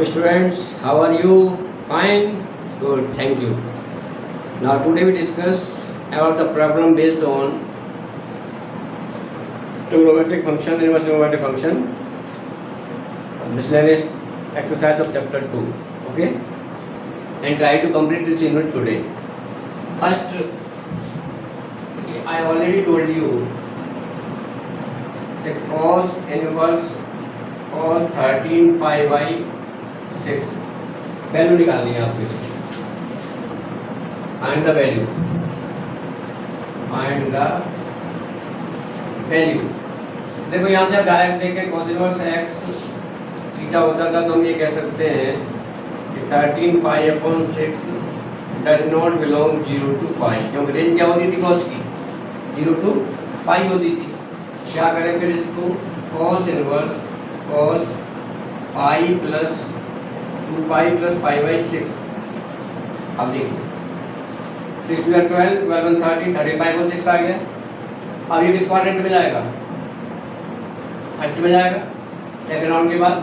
Okay students, how are you? Fine? Good, thank you. Now today we discuss about the problem based on trigonometric function, inverse trigonometric function, miscellaneous exercise of chapter 2. Okay? And try to complete this unit today. First, I already told you, say cos inverse cos 13 pi by 6 value निकालनी है आपको इसकी find the value देखो यहाँ से आप direct देखें cos inverse x theta होता था तो हम ये कह सकते हैं कि 13 pi upon 6 does not belong 0 to pi, क्योंकि रेंज क्या होती थी cos की 0 टू पाई होती थी। क्या करें फिर इसको cos inverse cos pi plus 2 pi plus pi by 6। अब देखिए 6 2 12 12 1 13 13 पाई अपॉन 6 आ गया। अब ये किस क्वाड्रेंट में जाएगा? फर्स्ट में जाएगा। सेकंड राउंड के बाद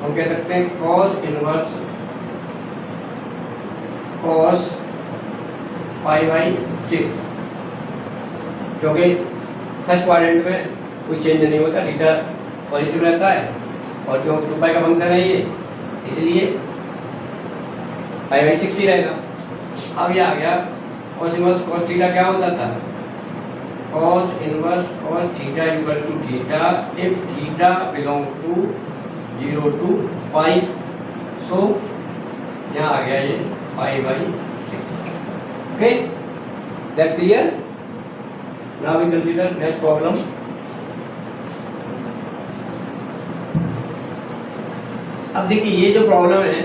हम कह सकते हैं cos inverse cos pi by 6, क्योंकि फर्स्ट क्वाड्रेंट में कोई चेंज नहीं होता, थीटा पॉजिटिव रहता है और जो 2 पाई का फंक्शन है ये, इसलिए पाई बाई 6 ही रहेगा। अब ये आ गया cos इनवर्स cos थीटा क्या होता था? cos inverse cos theta equal to theta if theta belongs to 0 to pi. So यहाँ आ गया ये pi by 6। Okay, that clear? Now we consider next problem. अब देखिए ये जो प्रॉब्लम है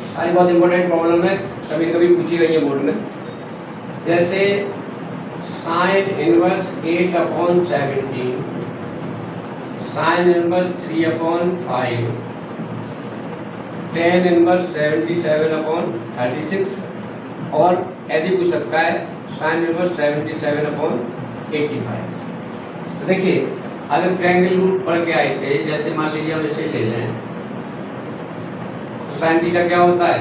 सारी बहुत इंपॉर्टेंट प्रॉब्लम है, कभी कभी पूछी गई है बोर्ड में। जैसे sine inverse 8 upon 17, sign inverse 3 upon 5, tan inverse 77 upon 36, और ऐसे पूछ सकता है साइन इनवर्स 77 अपॉन 85। तो देखिए अगर ट्रायंगल रूल पढ़ के आए थे, जैसे मान लीजिए हम इसे ले लें तो साइन थीटा क्या होता है?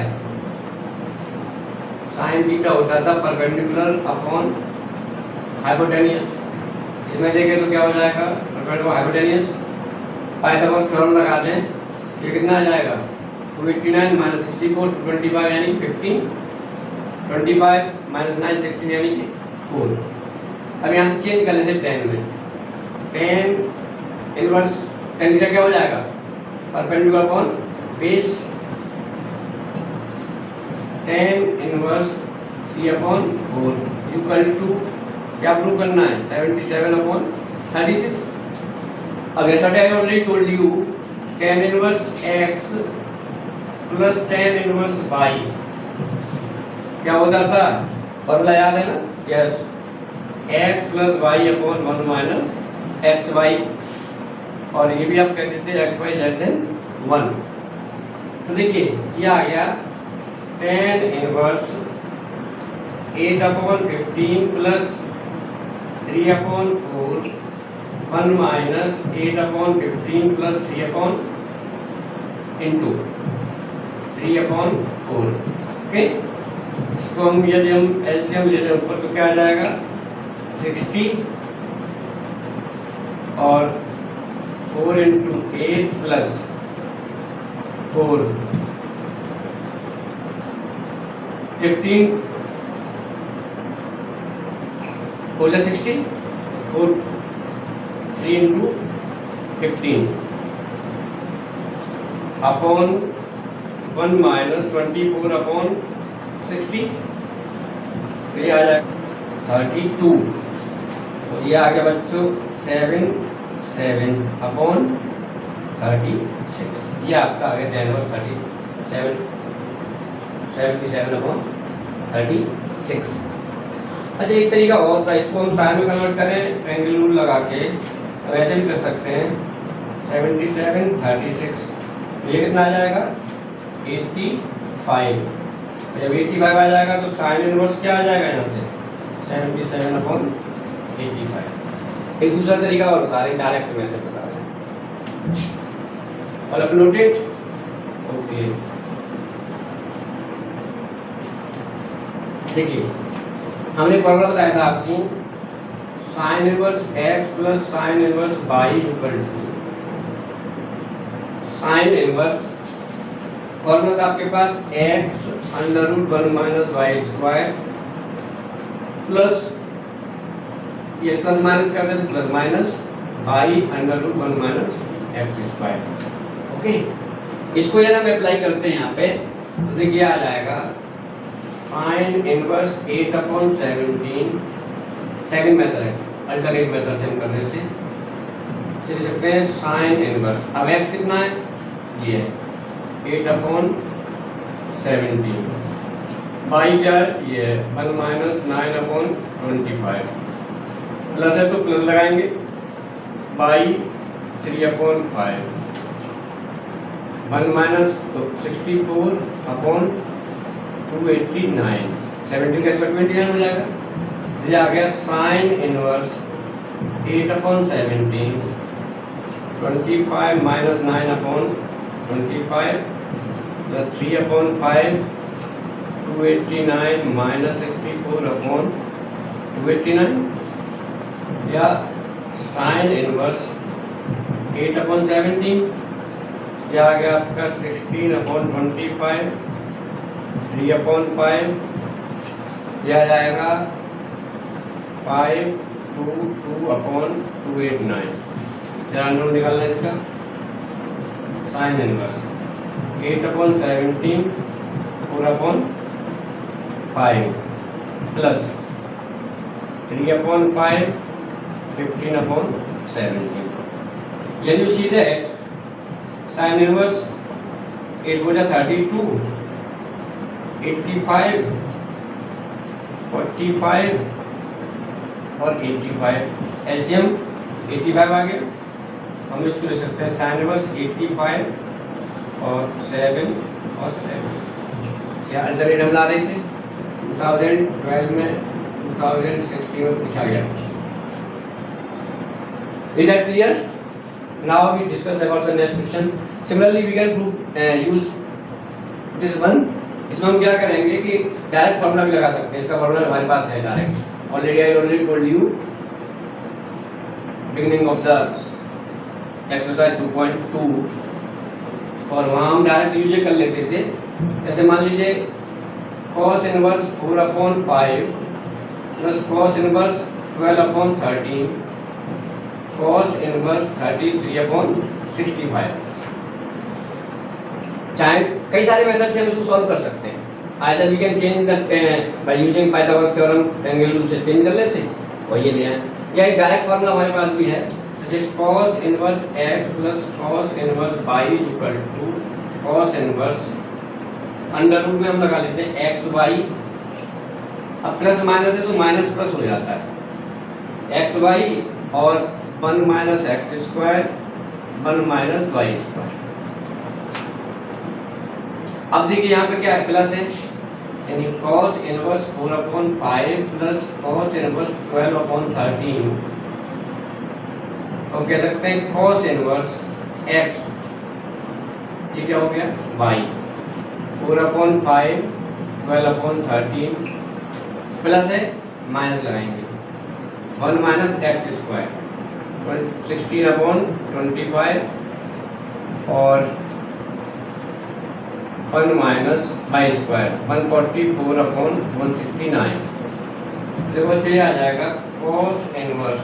साइन थीटा होता था परपेंडिकुलर अपॉन हाइपोटेनियस। इसमें देखें तो क्या हो जाएगा? Perpendicular hypotenuse. पाइथागोरस थ्योरम लगा दें तो कितना आ जाएगा? 289 माइनस 64 225 यानी 15, 25 माइनस 9 16 यानी कि 4। अब यहाँ से चेंज करने से 10 में टेन इनवर्स टेन थीटा क्या हो जाएगा? Perpendicular upon base 10 inverse 3 upon 4 equal to क्या प्रूव करना है? 77 अपॉन 36। अब ऐसा I already told you tan inverse x plus tan inverse y क्या होता था? फॉर्मूला याद है ना? Yes, x plus y upon 1 minus x y, और ये भी आप कह देते हैं एक्स वाई लेस देन 1। तो देखिए ये आ गया tan inverse 8 upon 15 plus 3 upon 4 1 minus 8 upon 15 plus 3 upon into 3 upon 4। Okay, इसको हम यदि हम एलसीएम ले लें ऊपर तो क्या आ जाएगा? 60 और 4 into 8 plus 4 15 4 60 4 3 into 15 upon 1 minus 24 upon 60, ये आ जाएगा 32। तो ये आ गया बच्चों 7 अपॉन 36। ये आपका आ गया टेन इनवर्स 77 अपॉन 36। अच्छा एक तरीका और था, इसको हम साइन में कन्वर्ट करें ट्रायंगल रूल लगा के, तो ऐसे भी कर सकते हैं 77 36। तो ये कितना आ जाएगा? 85। जब 85 आ जाएगा तो साइन इनवर्स क्या आ जाएगा यहाँ से? 77 अपॉन 85। एक दूसरा तरीका और बता रहे हैं, डायरेक्ट मेथड बता रहे हैं। और अपलोडेड ओके, देखिए हमने फॉर्मूला बताया था आपको, sine inverse x plus sine inverse y equal to sine inverse, formula था आपके पास x under root 1 minus y square plus, ये प्लस माइनस कर देते plus minus y under root 1 minus x square. Okay, इसको यदि हम अप्लाई करते हैं यहाँ पे तो देखिए आ जाएगा साइन इनवर्स 8/17, सेकंड मेथड है, अल्टरनेट मेथड से हम करने से चल सकते हैं। साइन इनवर्स, अब एक्स कितना है, ये है 8/17, बाई क्या है, ये है 1 माइनस 9/25, प्लस है तो प्लस लगाएंगे, बाई 3/5, 1 माइनस तो 64/289, 17 का स्क्वायर 29 हो जाएगा। ये आ गया sine inverse 8/17, 25 minus 9/25 plus 3/5, 289 minus 64/289, या साइन इनवर्स 8/17, यह आ गया आपका 16/25, 3/5, यह आ जाएगा 5/289। जरा अंडर निकालना है इसका, sine inverse 8/17 4/5 plus 3/5 15/17। When you see that sin inverse 8 go 32, 85, 45 और 85, एलसीएम 85 आ गया, हम इसको ले सकते हैं sin inverse 85 और 7 और 7, या अल्टरनेट हम ला रहे थे 2012 में, 2016 में पूछा गया। Is that clear? Now we discuss about the next question. Similarly, we can use this one. इसमें हम क्या करेंगे कि डायरेक्ट फॉर्मूला भी लगा सकते हैं, इसका फॉर्मूला हमारे पास है direct, already I already told you beginning of the exercise 2.2, और वहाँ हम डायरेक्ट यूज कर लेते थे। जैसे मान लीजिए cos inverse 4/5 plus cos inverse 12/13, cos inverse 33/65। चाहे कई सारे मेथड से हम इसको सॉल्व कर सकते हैं। Either we can change the by using Pythagoras theorem, triangle rule से चेंज कर ले से, और ये ले आए, या एक डायरेक्ट फार्मूला हमारे पास भी है, जैसे cos inverse x plus cos inverse y equal to cos inverse under root में हम लगा लेते हैं एक्स वाई, अब प्लस माइनस है तो माइनस प्लस हो जाता है, एक्स वाई और 1 minus x square 1 minus y square. अब देखिए यहाँ पे क्या है, प्लस है, यानी cos inverse 4/5 plus cos inverse 12/13, और कह सकते हैं cos इनवर्स x, ये क्या हो गया y, 4/5 12/13 प्लस है, माइनस लगाएंगे 1 माइनस एक्स स्क्वायर 16/25 और 1 माइनस वाई स्क्वायर 144/169। देखो ये आ जाएगा cos इनवर्स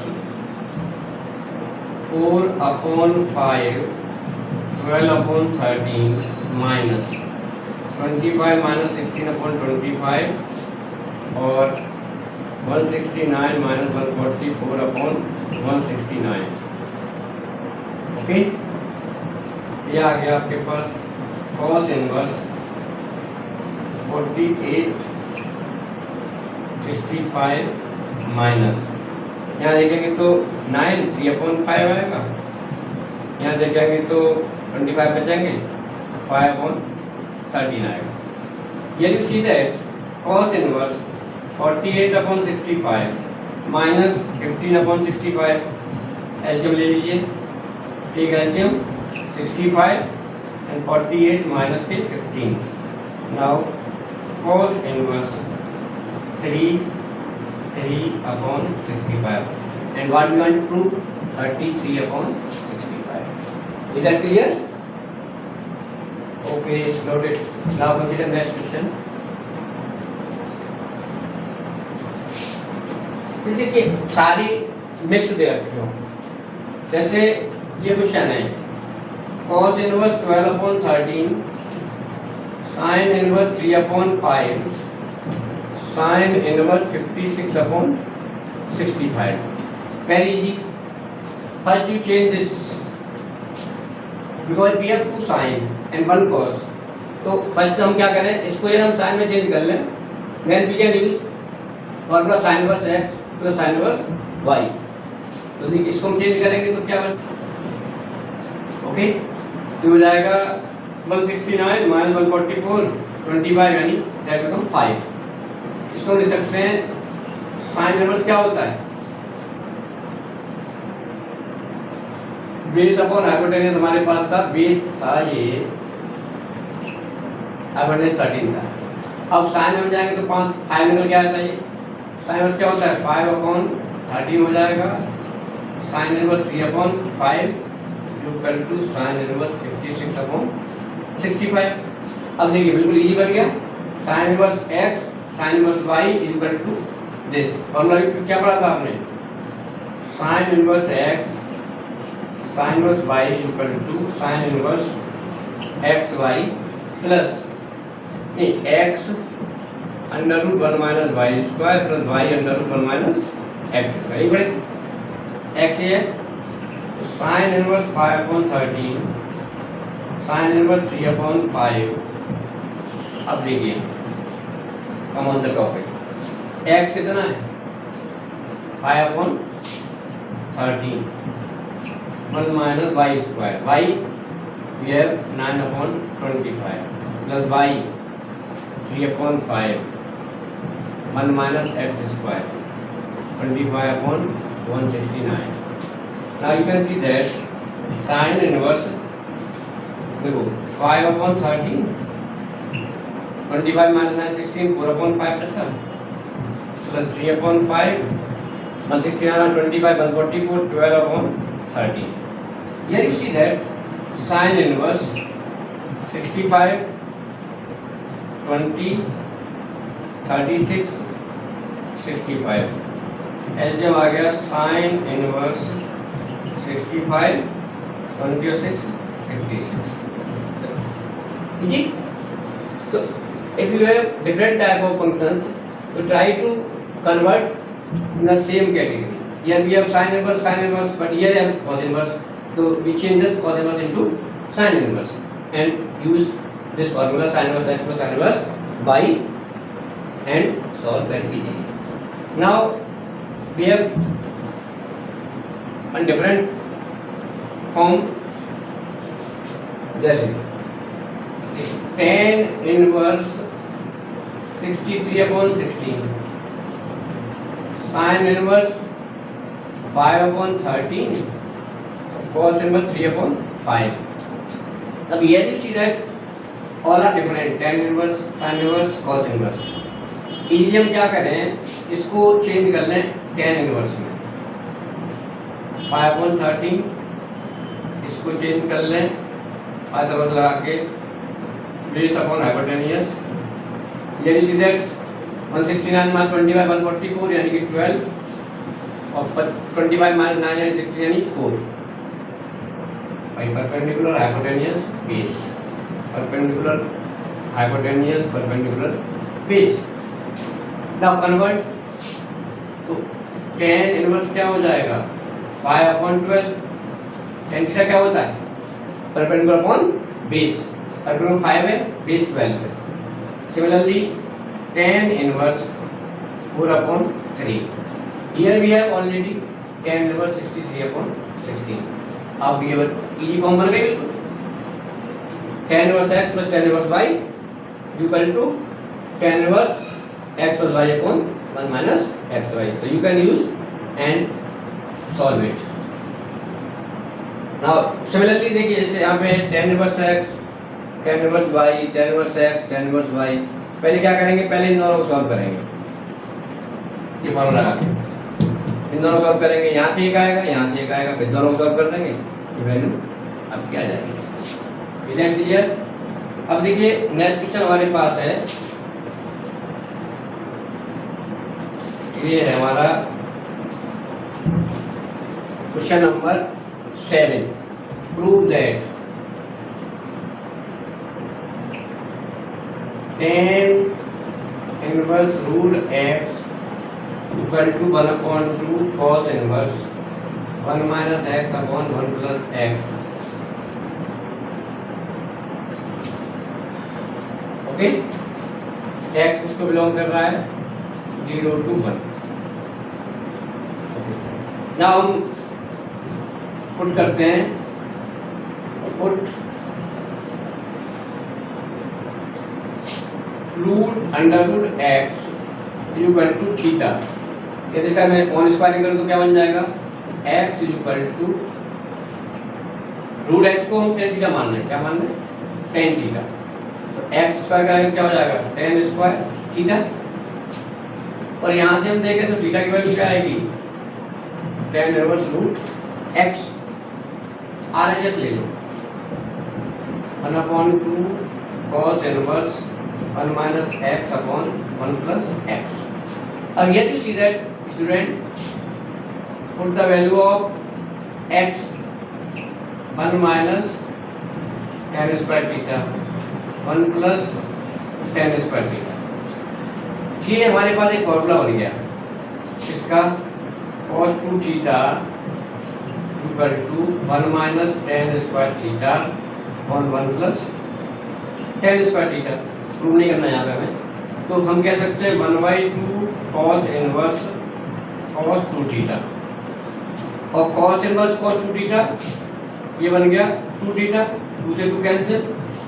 4/5 12/13 माइनस 25 माइनस 16/25 और 169 माइनस 144/169। ओके, ये आ गया आपके पास cos इनवर्स 48/65 माइनस, यहाँ देखेंगे तो 9 3/5 आएगा, यहाँ देखेंगे तो 25 बचेंगे, 5/13 आएगा। Here you see that cos inverse 48/65 minus 15/65, LCM ले लीजिए, ठीक है, एलसीएम 65 and 48 minus के 15. Now cos inverse 3 upon 65. And what we want to prove? 33 upon 65. Is that clear? Okay, noted. Now consider next question. जैसे कि सारी mix दे रखी हो, जैसे ये क्वेश्चन है cos inverse 12 upon 13, sign inverse 3 upon 5, sign inverse 56 upon 65. Very easy. First you change this because we have two sin and one cos. तो first हम क्या करें, इसको ये हम साइन में चेंज कर लें. Then we can use formula sine inverse x plus sine inverse y. तो इसको हम चेंज करेंगे तो क्या बन, ओके, तो हो जाएगा 169 माइनस 144 25 यानी दैट बिकम 5. इसको हम लिख सकते हैं साइन इनवर्स क्या होता है, बेस अपॉन हाइपोटेन्यूस. हमारे पास था बेस था ये हाइपोटेन्यूस 13 था. अब साइन में हो जाएंगे तो 5 निकल के आता है. ये साइन इनवर्स क्या होता है 5 अपॉन 13 हो जाएगा. Sine inverse 3 upon 5 equal to sine inverse 56 upon 65. अब देखिए बिल्कुल इजी बन गया. Sine inverse x sine inverse y equal to this. Formula क्या पढ़ा था आपने, sine inverse x sine inverse y equal to sine inverse x y plus नहीं x under root 1 minus y square plus y under root 1 minus x square. ये बड़े x है तो sine inverse 5 upon 13 sign inverse 3 upon 5. अब देखिए come on the topic, x कितना है 5 upon 13 1 minus y square. Y we have 9 upon 25 plus y 3 upon 5 1 minus x square 25 upon 169. Now you can see that sin inverse देखो 5 upon 13 25 minus 9 16 4 upon 5 बचा plus 3 upon 5 169 25 144 12 upon 30. Here you see that sin inverse 65 20 36 65. LCM आ गया sin inverse 65 26 56. Ji so if you have different type of functions to try to convert in the same category. Here we have sin inverse, but here we have cos inverse. So we change this cos inverse into sin inverse and use this formula sin inverse x plus sin inverse y and solve very easily. Now we have a different form. जैसे tan inverse 63 upon 16 sin inverse 5 upon 13 cos inverse 3 upon 5. अब here you see that all are different, tan inverse sin inverse cos inverse. Easily हम क्या करें, इसको change कर लें tan inverse में 5 upon 13, इसको चेंज कर लें आधा लगा के base upon hypotenuse. here you see that 169 minus 25 144 यानी कि 12 और 25 माइनस 9 यानी 16 यानी 4. भाई perpendicular hypotenuse base perpendicular hypotenuse perpendicular base. Now convert तो tan इनवर्स क्या हो जाएगा 5 अपॉन 12. tan थीटा क्या होता है परपेंडिकुलर अपॉन बेस. परपेंडिकुलर 5 है बेस 12 है. Similarly tan inverse 4 upon 3. Here we have already tan inverse 63 upon 16. अब ये इजी फॉर्म बन गई बिल्कुल. tan inverse x plus tan inverse y equal to tan inverse x plus y upon 1 minus xy. So you can use and solve it. Now similarly देखिए जैसे यहाँ पे tan inverse x tan inverse y, tan inverse x, tan inverse y। पहले क्या करेंगे, पहले इन दोनों को सॉल्व करेंगे, ये फॉर्मूला लगा के इन दोनों सॉल्व करेंगे। यहाँ से एक आएगा, यहाँ से एक आएगा, फिर दोनों को सॉल्व कर देंगे, ये वैल्यू अब क्या आ जाएगी। Is that clear? अब देखिए नेक्स्ट क्वेश्चन हमारे पास है, ये है हमारा question number 7। Prove that tan inverse root x equal to 1/2 cos inverse 1 minus x upon 1 plus x। Okay, x इसको बिलोंग कर रहा है 0 to 1। नाउ हम पुट करते हैं, put root under root x equal to theta. इसका मैं one squaring करूँ तो क्या बन जाएगा, x equal to root x को हम टेन थीटा मान रहे हैं, क्या मान रहे हैं, टेन थीटा। तो एक्स स्क्वायर करेंगे क्या हो जाएगा, टेन स्क्वायर थीटा। और यहाँ से हम देखें तो थीटा की वैल्यू क्या आएगी, tan inverse root x. RHS ले लो, 1/2 cos inverse 1 minus x upon 1 plus x. Now here you see that student, put the value of x 1 minus tan square theta 1 plus tan square theta। ये हमारे पास एक formula बन गया, इसका cos 2 theta equal to 1 minus tan square theta on 1 plus tan square theta। Prove नहीं करना यहाँ पे हमें, तो हम कह सकते हैं 1/2 cos इनवर्स cos 2 थीटा, और cos इनवर्स cos 2 थीटा ये बन गया 2 थीटा, 2 से 2 cancel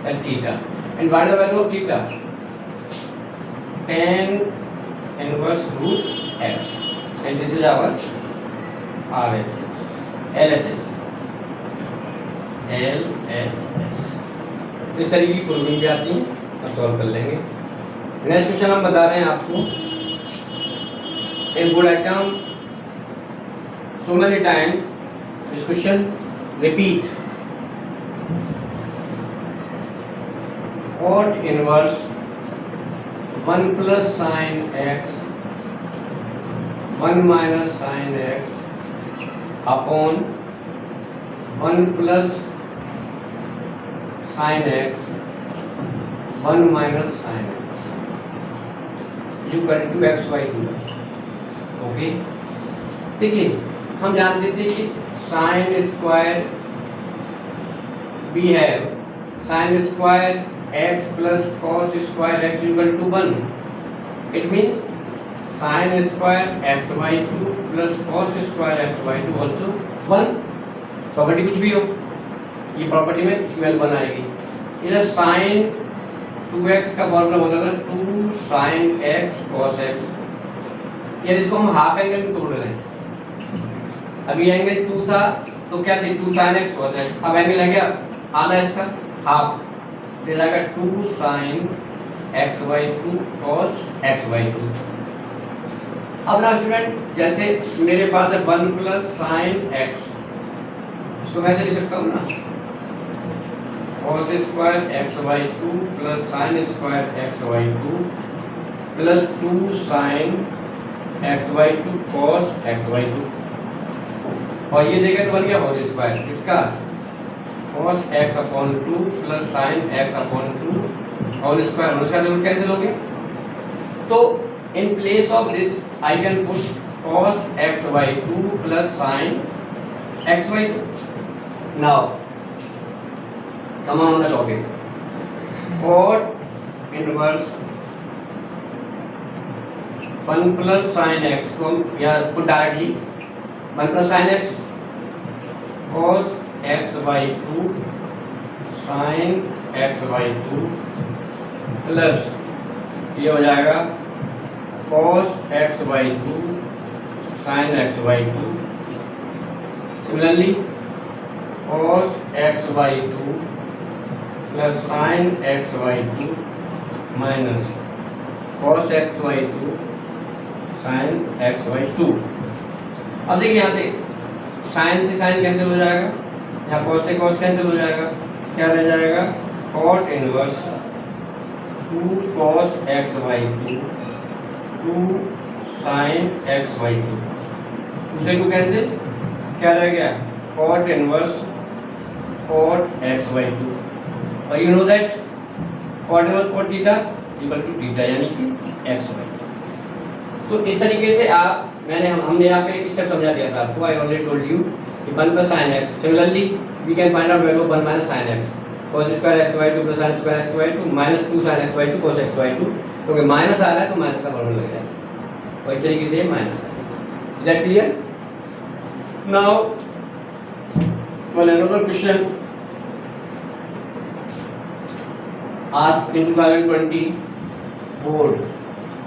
and theta. And what is the value of theta, tan inverse root x, and this is our RHS LHS LHS। इस तरीके की प्रूविंग भी आती है, अब सॉल्व कर लेंगे। नेक्स्ट क्वेश्चन हम बता रहे हैं आपको, in good item so many time this question repeat, cot inverse 1 plus sine x 1 minus sine x upon 1 plus sine x 1 minus sine x equal to x/2। Okay, देखिए हम जानते थे कि sine square we have sine square x plus cos square x equal to 1। It means sine square x/2 plus cos square x/2 also 1। Property कुछ भी हो, ये property में इसकी वैल्यू 1 आएगी। इधर साइन 2x का फॉर्मूला होता था 2 sin x cos x, या इसको हम हाफ एंगल में तोड़ रहे हैं। अभी एंगल 2 था तो क्या थी, 2 sin x cos x, अब एंगल है क्या आधा इसका हाफ, फिर आएगा 2 sin x/2 cos x/2। अब ना स्टूडेंट, जैसे मेरे पास है 1 प्लस साइन x, इसको मैं ऐसे लिख सकता हूँ ना, cos square x/2 plus sine square x/2 plus 2 sine x/2 cos x/2, और ये देखें तो बन गया होल स्क्वायर, इसका cos x/2 plus sine x/2 whole square, उसका जरूर कैंसिल हो गया। तो in place of this I can put cos x/2 plus sine x/2। Now come on the topic, cot inverse 1 plus sine x को या put directly 1 plus sine x cos x/2 sine x/2 plus ये हो जाएगा cos x/2 sine x/2, similarly cos x/2 plus sine x Y two minus cos x Y two sine x Y two. अब देखिए यहाँ से sign से sign cancel हो जाएगा, यहाँ कॉस से कॉस कैंसिल हो जाएगा, क्या रह जाएगा cot inverse 2 cos x Y two 2 sine x Y two, 2 से 2 कैंसिल, क्या रह गया cot inverse cot x Y two. और you know that cot inverse cot theta equal to theta यानी कि एक्स वाई। तो इस तरीके से आप हमने यहाँ पे एक स्टेप समझा दिया था आपको। I already told you 1 plus sine x, similarly we can find out value 1 minus sine x cos square x Y two plus sine square x Y two minus 2 sine x Y two cos x Y two, क्योंकि minus आ रहा है तो minus का formula लग जाएगा और इस तरीके से minus. Is that clear? Now one another question asked in 2020 board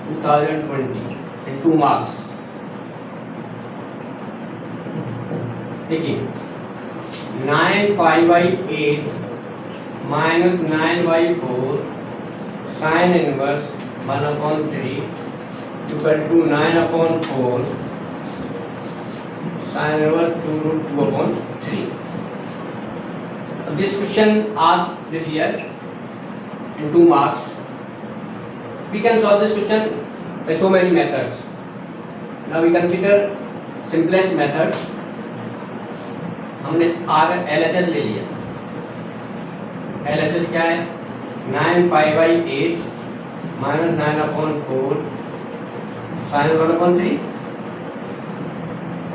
2020 in 2 marks। देखिए 9 pi by 8 minus 9 by 4 sine inverse 1/3 equal to 9/4 sine inverse 2√2/3। This question asked this year in 2 marks. We can solve this question by so many methods. Now we consider simplest method. हमने LHS ले लिया। LHS क्या है 9 pi by 8 minus 9/4 sign 1/3।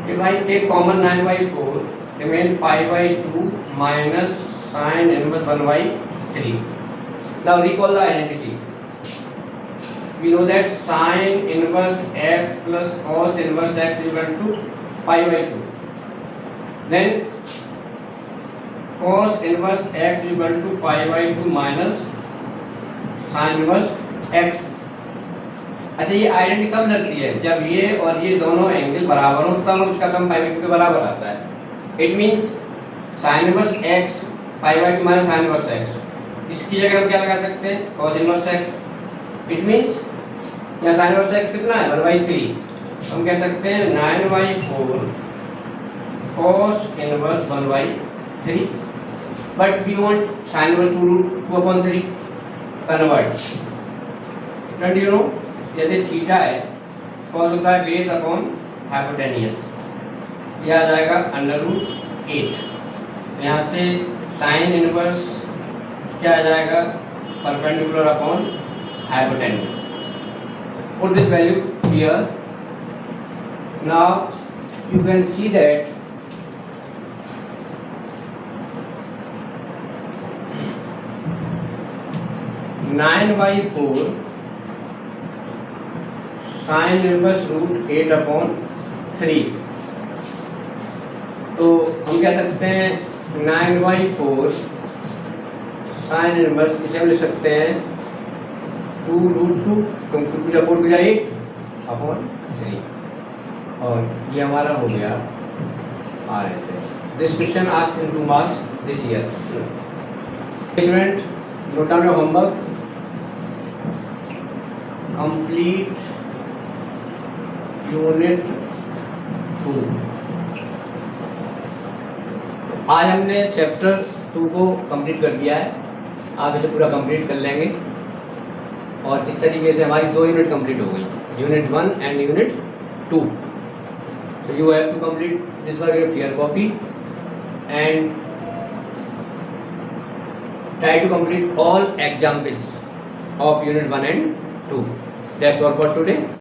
कि भाई take common 9/4 remain pi by 2 minus sine inverse 1/3। Now recall the identity. We know that sin inverse x plus cos inverse x is equal to pi by 2. Then cos inverse x is equal to pi by 2 minus sin inverse x. अच्छा ये identity कब लगती है? जब ये और ये दोनों एंगल बराबर हो तब उसका सम पाई बाई 2 के बराबर आता है। It means sin inverse x pi by 2 minus sin inverse x। इसकी जगह हम क्या लगा सकते हैं cos inverse x। It means यहाँ sin इनवर्स x कितना है 1/3। हम कह सकते हैं 9/4 cos inverse 1/3। But we want sin inverse 2√2/3 convert. Friend you know यदि थीटा है cos होता है बेस अपॉन हाइपोटेनियस, यह आ जाएगा √8। यहाँ से sin इनवर्स क्या आ जाएगा perpendicular upon hypotenuse. Put this value here. Now you can see that nine by 4 sine inverse √8/3। तो हम क्या सकते हैं 9/4 साइन इनवर्स इसे हम लिख सकते हैं 2√2 8/3 और ये हमारा हो गया R N. This question asked in 2 marks this year. Student note down your homework, complete unit 2। आज हमने चैप्टर 2 को कंप्लीट कर दिया है। आप इसे पूरा कंप्लीट कर लेंगे और इस तरीके से हमारी 2 यूनिट कंप्लीट हो गई, unit 1 and unit 2। So you have to complete this work in your copy and try to complete all examples of unit 1 and 2. That's all for today.